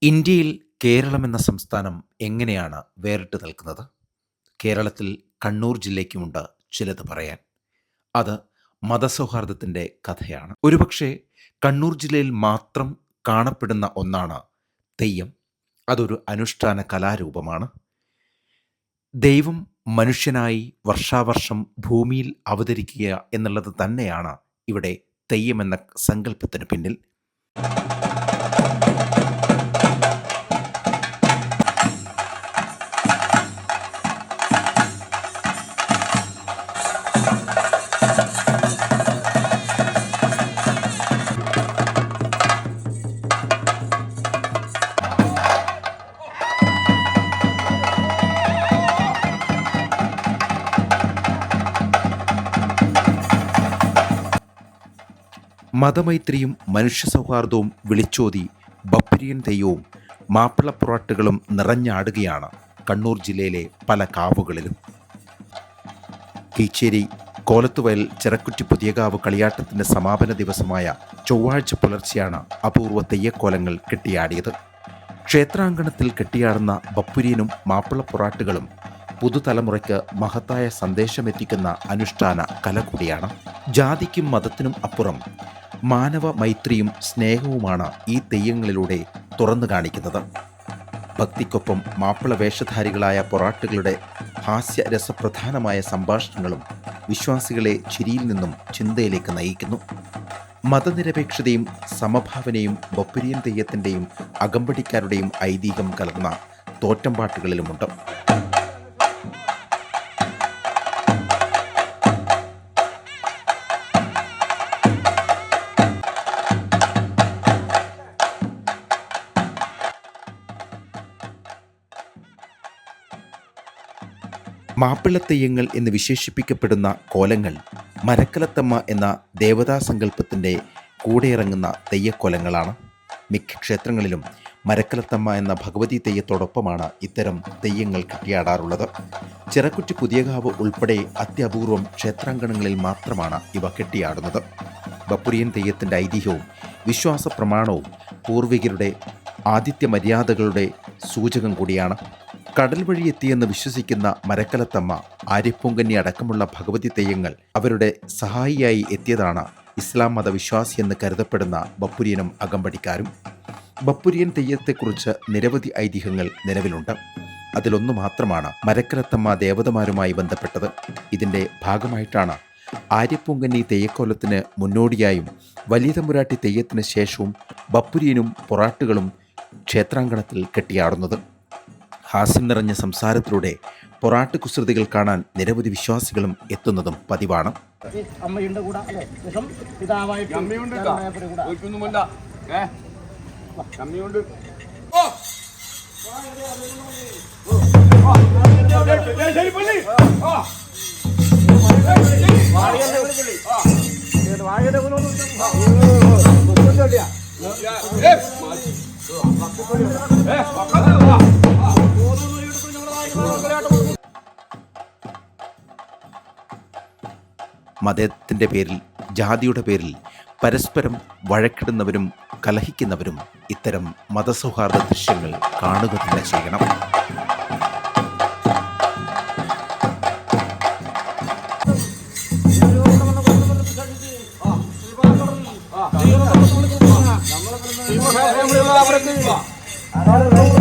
ഇന്ത്യയിൽ കേരളം എന്ന സംസ്ഥാനം എങ്ങനെയാണ് വേറിട്ട് നിൽക്കുന്നത്? കേരളത്തിൽ കണ്ണൂർ ജില്ലയ്ക്കുമുണ്ട് ചിലത് പറയാൻ. അത് മതസൗഹാർദ്ദത്തിൻ്റെ കഥയാണ്. ഒരുപക്ഷേ കണ്ണൂർ ജില്ലയിൽ മാത്രം കാണപ്പെടുന്ന ഒന്നാണ് തെയ്യം. അതൊരു അനുഷ്ഠാന കലാരൂപമാണ്. ദൈവം മനുഷ്യനായി വർഷാവർഷം ഭൂമിയിൽ അവതരിക്കുക എന്നുള്ളത് തന്നെയാണ് ഇവിടെ തെയ്യം എന്ന സങ്കല്പത്തിന് പിന്നിൽ. മതമൈത്രിയും മനുഷ്യ സൗഹാർദ്ദവും വിളിച്ചോതി ബപ്പുരിയൻ തെയ്യവും മാപ്പിളപ്പൊറാട്ടുകളും നിറഞ്ഞാടുകയാണ് കണ്ണൂർ ജില്ലയിലെ പല കാവുകളിലും. കീച്ചേരി കോലത്തുവയൽ ചിറക്കുറ്റി പുതിയകാവ് കളിയാട്ടത്തിൻ്റെ സമാപന ദിവസമായ ചൊവ്വാഴ്ച പുലർച്ചെയാണ് അപൂർവ തെയ്യക്കോലങ്ങൾ കെട്ടിയാടിയത്. ക്ഷേത്രാങ്കണത്തിൽ കെട്ടിയാടുന്ന ബപ്പുരിയനും മാപ്പിളപ്പൊറാട്ടുകളും പുതുതലമുറയ്ക്ക് മഹത്തായ സന്ദേശമെത്തിക്കുന്ന അനുഷ്ഠാന കല കൂടിയാണ്. ജാതിക്കും മതത്തിനും അപ്പുറം മാനവ മൈത്രിയും സ്നേഹവുമാണ് ഈ തെയ്യങ്ങളിലൂടെ തുറന്നു കാണിക്കുന്നത്. ഭക്തിക്കൊപ്പം മാപ്പിള വേഷധാരികളായ പൊറാട്ടുകളുടെ ഹാസ്യരസപ്രധാനമായ സംഭാഷണങ്ങളും വിശ്വാസികളെ ചിരിയിൽ നിന്നും ചിന്തയിലേക്ക് നയിക്കുന്നു. മതനിരപേക്ഷതയും സമഭാവനയും ബപ്പുരിയൻ തെയ്യത്തിൻ്റെയും അകമ്പടിക്കാരുടെയും ഐതിഹ്യം കലർന്ന തോറ്റംപാട്ടുകളിലുമുണ്ട്. മാപ്പിളത്തെയ്യങ്ങൾ എന്ന് വിശേഷിപ്പിക്കപ്പെടുന്ന കോലങ്ങൾ മരക്കലത്തമ്മ എന്ന ദേവതാസങ്കല്പത്തിൻ്റെ കൂടെയിറങ്ങുന്ന തെയ്യക്കോലങ്ങളാണ്. മിക്ക ക്ഷേത്രങ്ങളിലും മരക്കലത്തമ്മ എന്ന ഭഗവതി തെയ്യത്തോടൊപ്പമാണ് ഇത്തരം തെയ്യങ്ങൾ കെട്ടിയാടാറുള്ളത്. ചിറക്കുറ്റി പുതിയകാവ് ഉൾപ്പെടെ അത്യപൂർവം ക്ഷേത്രാങ്കണങ്ങളിൽ മാത്രമാണ് ഇവ കെട്ടിയാടുന്നത്. ബപ്പുരിയൻ തെയ്യത്തിൻ്റെ ഐതിഹ്യവും വിശ്വാസ പ്രമാണവും പൂർവികരുടെ ആതിഥ്യ മര്യാദകളുടെ സൂചകം കൂടിയാണ്. കടൽ വഴി എത്തിയെന്ന് വിശ്വസിക്കുന്ന മരക്കലത്തമ്മ, ആര്യപ്പൂങ്കന്നി അടക്കമുള്ള ഭഗവതി തെയ്യങ്ങൾ അവരുടെ സഹായിയായി എത്തിയതാണ് ഇസ്ലാം മതവിശ്വാസിയെന്ന് കരുതപ്പെടുന്ന ബപ്പുരിയനും അകമ്പടിക്കാരും. ബപ്പുരിയൻ തെയ്യത്തെക്കുറിച്ച് നിരവധി ഐതിഹ്യങ്ങൾ നിലവിലുണ്ട്. അതിലൊന്നു മാത്രമാണ് മരക്കലത്തമ്മ ദേവതമാരുമായി ബന്ധപ്പെട്ടത്. ഇതിൻ്റെ ഭാഗമായിട്ടാണ് ആര്യപ്പൂങ്കന്നി തെയ്യക്കോലത്തിന് മുന്നോടിയായും വലിയ തമ്പുരാട്ടി തെയ്യത്തിന് ശേഷവും ബപ്പുരിയനും പൊറാട്ടുകളും ക്ഷേത്രാങ്കണത്തിൽ കെട്ടിയാടുന്നത്. ഹാസ്യം നിറഞ്ഞ സംസാരത്തിലൂടെ പൊറാട്ട് കുസൃതികൾ കാണാൻ നിരവധി വിശ്വാസികളും എത്തുന്നതും പതിവാണ്. മതത്തിൻ്റെ പേരിൽ, ജാതിയുടെ പേരിൽ പരസ്പരം വഴക്കിടുന്നവരും കലഹിക്കുന്നവരും ഇത്തരം മതസൗഹാർദ്ദ ദൃശ്യങ്ങൾ കാണുക തന്നെ ചെയ്യണം. നമ്മളെ